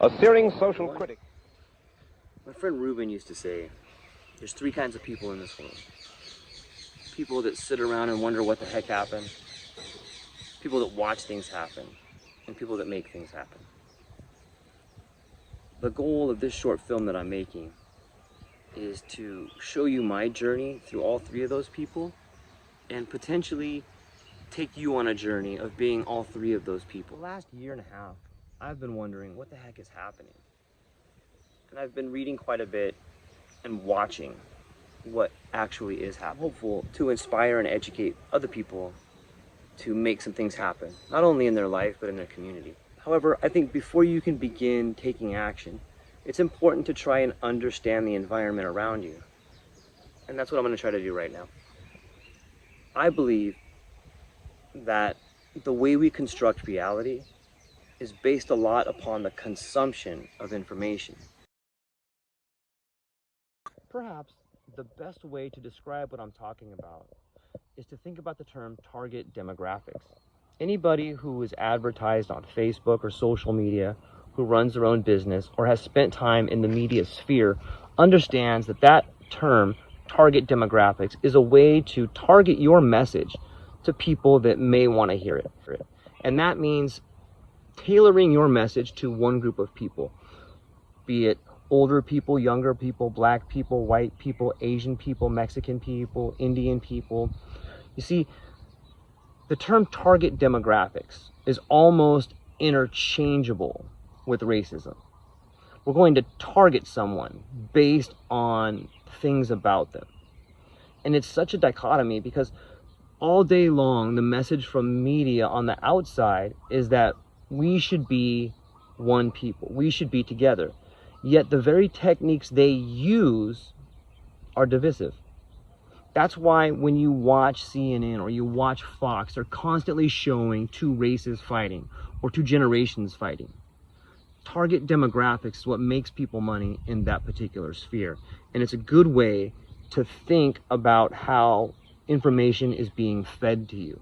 A searing social critic. My friend Ruben used to say, there's three kinds of people in this world. People that sit around and wonder what the heck happened, people that watch things happen, and people that make things happen. The goal of this short film that I'm making is to show you my journey through all three of those people and potentially take you on a journey of being all three of those people. The last year and a half, I've been wondering what the heck is happening. And I've been reading quite a bit and watching what actually is happening. I'm hopeful to inspire and educate other people to make some things happen, not only in their life, but in their community. However, I think before you can begin taking action, it's important to try and understand the environment around you. And that's what I'm going to try to do right now. I believe that the way we construct reality is based a lot upon the consumption of information. Perhaps the best way to describe what I'm talking about is to think about the term target demographics. Anybody who is advertised on Facebook or social media, who runs their own business or has spent time in the media sphere, understands that that term, target demographics, is a way to target your message to people that may want to hear it. And that means tailoring your message to one group of people, be it older people, younger people, black people, white people, Asian people, Mexican people, Indian people. You see, the term target demographics is almost interchangeable with racism. We're going to target someone based on things about them. And it's such a dichotomy because all day long, the message from media on the outside is that we should be one people. We should be together. Yet the very techniques they use are divisive. That's why when you watch CNN or you watch Fox, they're constantly showing two races fighting or two generations fighting. Target demographics is what makes people money in that particular sphere. And it's a good way to think about how information is being fed to you.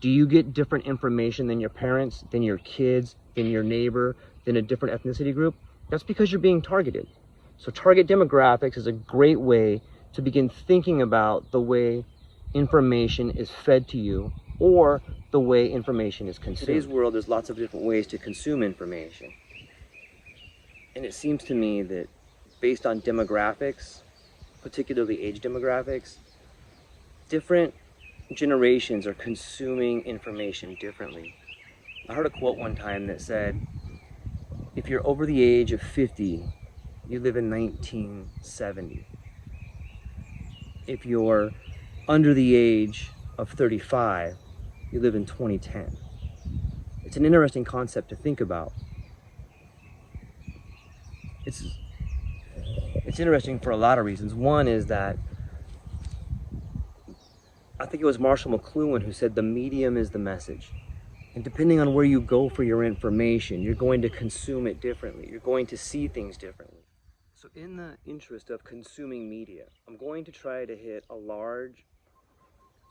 Do you get different information than your parents, than your kids, than your neighbor, than a different ethnicity group? That's because you're being targeted. So target demographics is a great way to begin thinking about the way information is fed to you or the way information is consumed. In today's world, there's lots of different ways to consume information. And it seems to me that based on demographics, particularly age demographics, different generations are consuming information differently. I heard a quote one time that said, if you're over the age of 50, you live in 1970. If you're under the age of 35, you live in 2010. It's an interesting concept to think about. It's interesting for a lot of reasons. One is that I think it was Marshall McLuhan who said the medium is the message. And depending on where you go for your information, you're going to consume it differently. You're going to see things differently. So in the interest of consuming media, I'm going to try to hit a large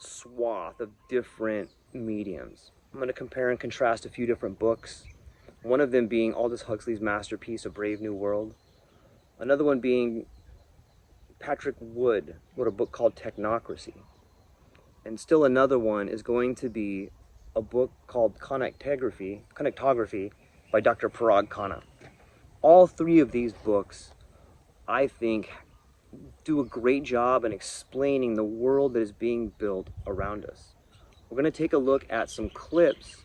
swath of different mediums. I'm going to compare and contrast a few different books. One of them being Aldous Huxley's masterpiece, A Brave New World. Another one being Patrick Wood wrote a book called Technocracy. And still another one is going to be a book called Connectography by Dr. Parag Khanna. All three of these books, I think, do a great job in explaining the world that is being built around us. We're going to take a look at some clips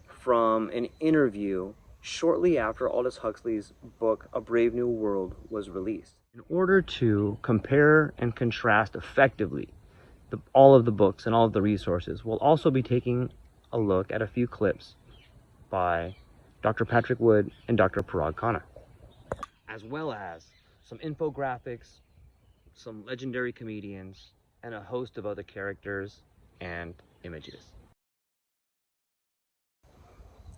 from an interview shortly after Aldous Huxley's book, A Brave New World, was released. In order to compare and contrast effectively all of the books and all of the resources, we'll also be taking a look at a few clips by Dr. Patrick Wood and Dr. Parag Khanna, as well as some infographics, some legendary comedians, and a host of other characters and images.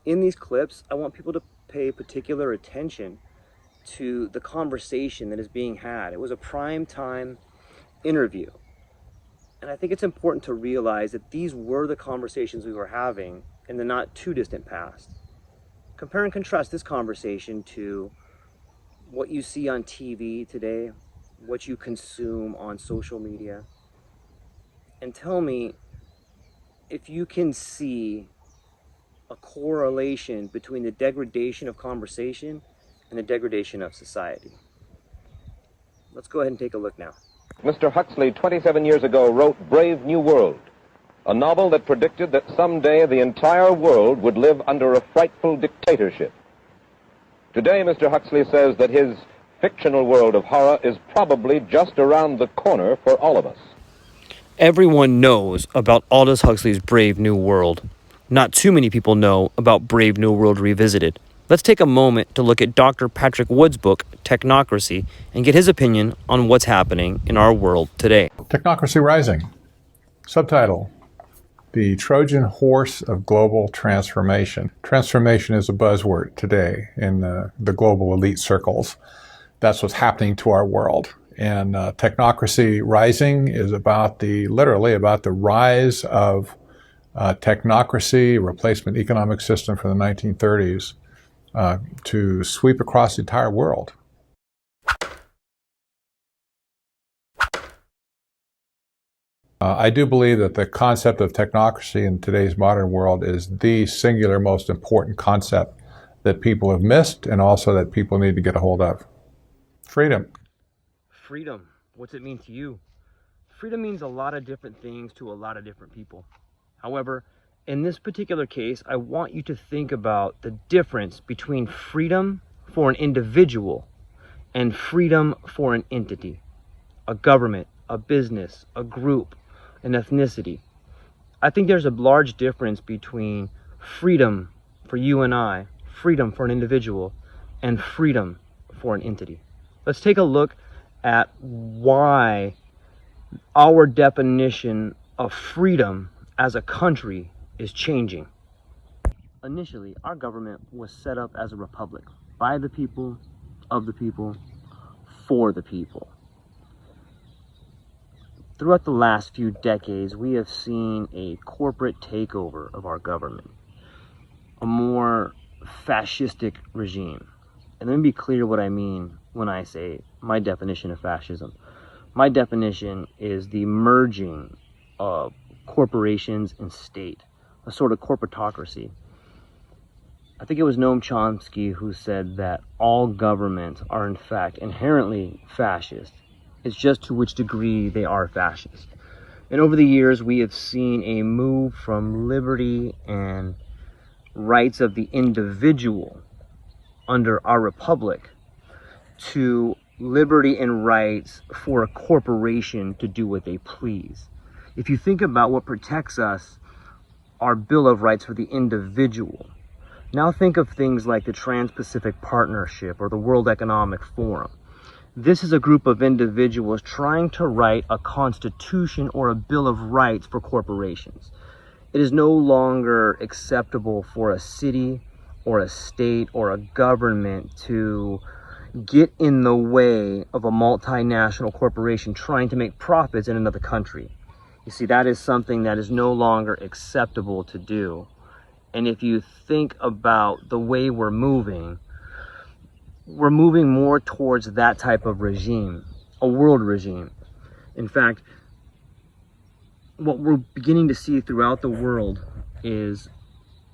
In these clips, I want people to pay particular attention to the conversation that is being had. It was a prime time interview. And I think it's important to realize that these were the conversations we were having in the not too distant past. Compare and contrast this conversation to what you see on TV today, what you consume on social media, and tell me if you can see a correlation between the degradation of conversation and the degradation of society. Let's go ahead and take a look now. Mr. Huxley, 27 years ago, wrote Brave New World, a novel that predicted that someday the entire world would live under a frightful dictatorship. Today, Mr. Huxley says that his fictional world of horror is probably just around the corner for all of us. Everyone knows about Aldous Huxley's Brave New World. Not too many people know about Brave New World Revisited. Let's take a moment to look at Dr. Patrick Wood's book, Technocracy, and get his opinion on what's happening in our world today. Technocracy Rising. Subtitle: The Trojan Horse of Global Transformation. Transformation is a buzzword today in the global elite circles. That's what's happening to our world. And Technocracy Rising is literally about the rise of technocracy, replacement economic system from the 1930s, to sweep across the entire world. I do believe that the concept of technocracy in today's modern world is the singular most important concept that people have missed and also that people need to get a hold of. Freedom. Freedom. What's it mean to you? Freedom means a lot of different things to a lot of different people. However, in this particular case, I want you to think about the difference between freedom for an individual and freedom for an entity, a government, a business, a group, an ethnicity. I think there's a large difference between freedom for you and I, freedom for an individual, and freedom for an entity. Let's take a look at why our definition of freedom as a country is changing. Initially, our government was set up as a republic, by the people, of the people, for the people. Throughout the last few decades, we have seen a corporate takeover of our government, a more fascistic regime. And let me be clear what I mean when I say my definition of fascism. My definition is the merging of corporations and state, a sort of corporatocracy. I think it was Noam Chomsky who said that all governments are in fact inherently fascist. It's just to which degree they are fascist. And over the years, we have seen a move from liberty and rights of the individual under our republic to liberty and rights for a corporation to do what they please. If you think about what protects us, our Bill of Rights for the individual. Now think of things like the Trans-Pacific Partnership or the World Economic Forum. This is a group of individuals trying to write a constitution or a Bill of Rights for corporations. It is no longer acceptable for a city or a state or a government to get in the way of a multinational corporation trying to make profits in another country. You see, that is something that is no longer acceptable to do. And if you think about the way we're moving more towards that type of regime, a world regime. In fact, what we're beginning to see throughout the world is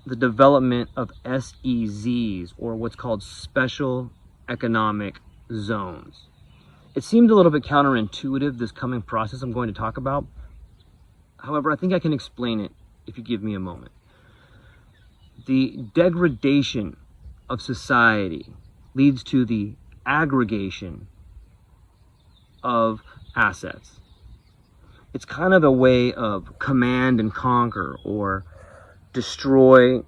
the development of SEZs, or what's called special economic zones. It seems a little bit counterintuitive, this coming process I'm going to talk about. However, I think I can explain it if you give me a moment. The degradation of society leads to the aggregation of assets. It's kind of a way of command and conquer, or destroy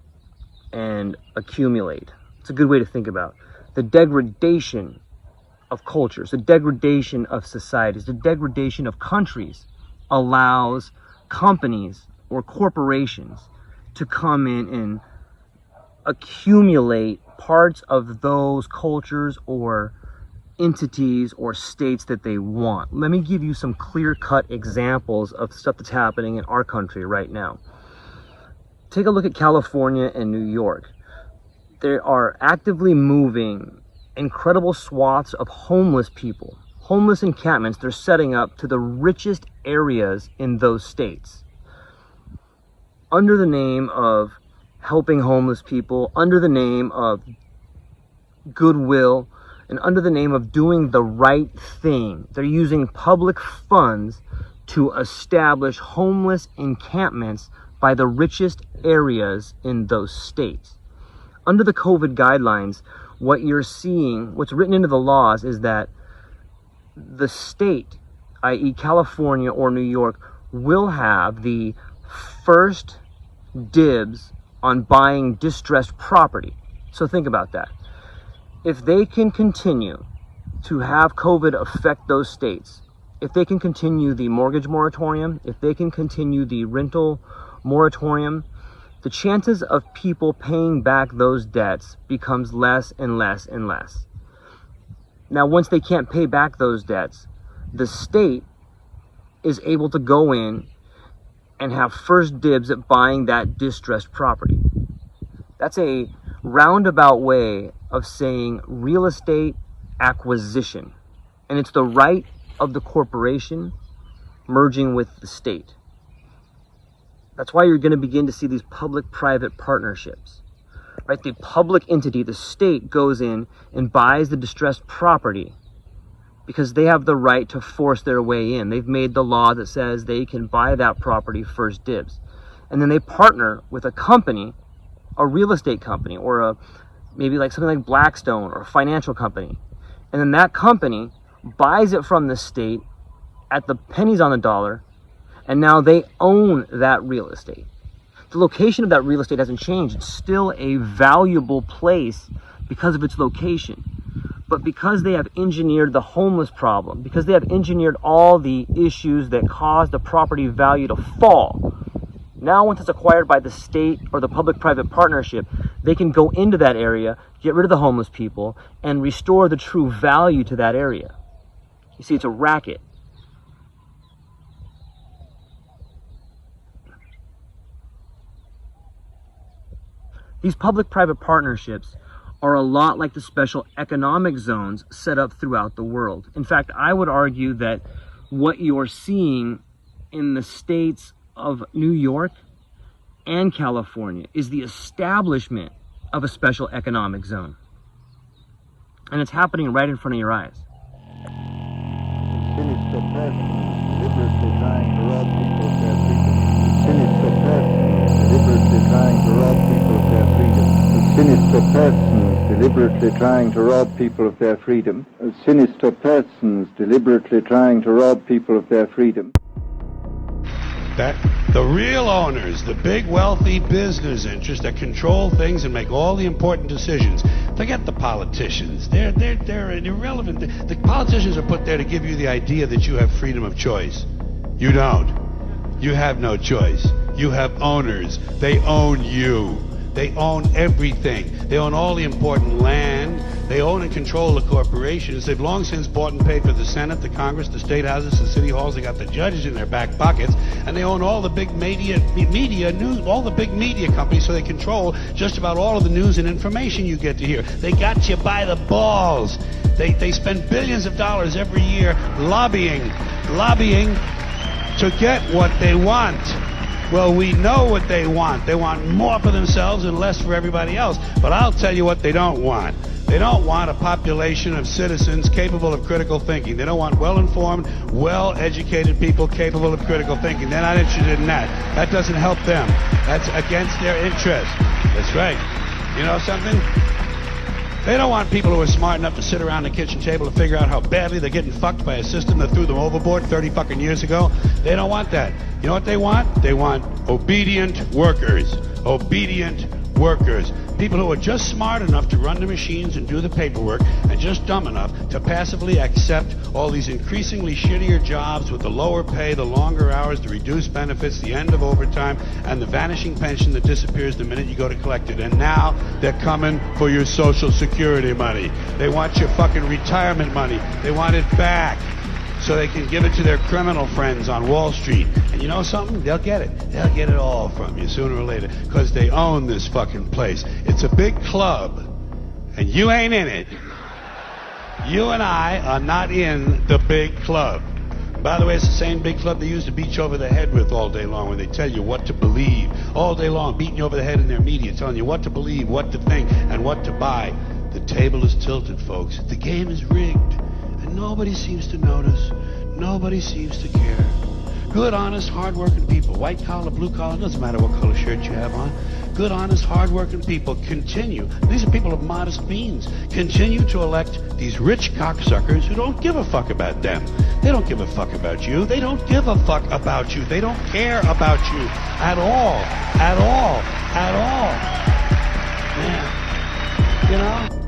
and accumulate. It's a good way to think about the degradation of cultures, the degradation of societies, the degradation of countries allows companies or corporations to come in and accumulate parts of those cultures or entities or states that they want. Let me give you some clear-cut examples of stuff that's happening in our country right now. Take a look at California and New York. They are actively moving incredible swaths of homeless people, homeless encampments they're setting up to the richest areas in those states, under the name of helping homeless people, under the name of goodwill, and under the name of doing the right thing. They're using public funds to establish homeless encampments by the richest areas in those states. Under the COVID guidelines, what you're seeing, what's written into the laws, is that the state, i.e. California or New York, will have the first dibs on buying distressed property. So think about that. If they can continue to have COVID affect those states, if they can continue the mortgage moratorium, if they can continue the rental moratorium, the chances of people paying back those debts becomes less and less and less. Now, once they can't pay back those debts, the state is able to go in and have first dibs at buying that distressed property. That's a roundabout way of saying real estate acquisition. And it's the right of the corporation merging with the state. That's why you're going to begin to see these public-private partnerships, right? The public entity, the state, goes in and buys the distressed property because they have the right to force their way in. They've made the law that says they can buy that property first dibs. And then they partner with a company, a real estate company, or maybe like something like Blackstone or a financial company. And then that company buys it from the state at the pennies on the dollar, and now they own that real estate. The location of that real estate hasn't changed. It's still a valuable place because of its location. But because they have engineered the homeless problem, because they have engineered all the issues that cause the property value to fall, now once it's acquired by the state or the public-private partnership, they can go into that area, get rid of the homeless people, and restore the true value to that area. You see, it's a racket. These public-private partnerships are a lot like the special economic zones set up throughout the world. In fact, I would argue that what you're seeing in the states of New York and California is the establishment of a special economic zone. And it's happening right in front of your eyes. Sinister person deliberately trying to rob people of their freedom. Sinister person deliberately trying to rob people of their freedom. Sinister persons deliberately trying to rob people of their freedom. Sinister persons deliberately trying to rob people of their freedom. That the real owners, the big wealthy business interests that control things and make all the important decisions. Forget the politicians. They're irrelevant. The politicians are put there to give you the idea that you have freedom of choice. You don't. You have no choice. You have owners. They own you. They own everything. They own all the important land. They own and control the corporations. They've long since bought and paid for the Senate, the Congress, the state houses, the city halls. They got the judges in their back pockets, and they own all the big media news, all the big media companies. So they control just about all of the news and information you get to hear. They got you by the balls. They spend billions of dollars every year lobbying to get what they want. Well, we know what they want. They want more for themselves and less for everybody else. But I'll tell you what they don't want. They don't want a population of citizens capable of critical thinking. They don't want well-informed, well-educated people capable of critical thinking. They're not interested in that. That doesn't help them. That's against their interest. That's right. You know something? They don't want people who are smart enough to sit around the kitchen table to figure out how badly they're getting fucked by a system that threw them overboard 30 fucking years ago. They don't want that. You know what they want? They want obedient workers. Obedient workers. People who are just smart enough to run the machines and do the paperwork, and just dumb enough to passively accept all these increasingly shittier jobs with the lower pay, the longer hours, the reduced benefits, the end of overtime, and the vanishing pension that disappears the minute you go to collect it. And now they're coming for your Social Security money. They want your fucking retirement money. They want it back so they can give it to their criminal friends on Wall Street And you know something? They'll get it. They'll get it all from you sooner or later, because they own this fucking place. It's a big club, and you ain't in it. You and I are not in the big club. By the way, it's the same big club they used to beat you over the head with all day long when they tell you what to believe. All day long, beating you over the head in their media, telling you what to believe, what to think, and what to buy. The table is tilted, folks. The game is rigged. And nobody seems to notice. Nobody seems to care. Good, honest, hard-working people, white collar, blue collar, doesn't matter what color shirt you have on. Good, honest, hard-working people continue. These are people of modest means. Continue to elect these rich cocksuckers who don't give a fuck about them. They don't give a fuck about you. They don't give a fuck about you. They don't care about you at all. At all. At all. Man, you know?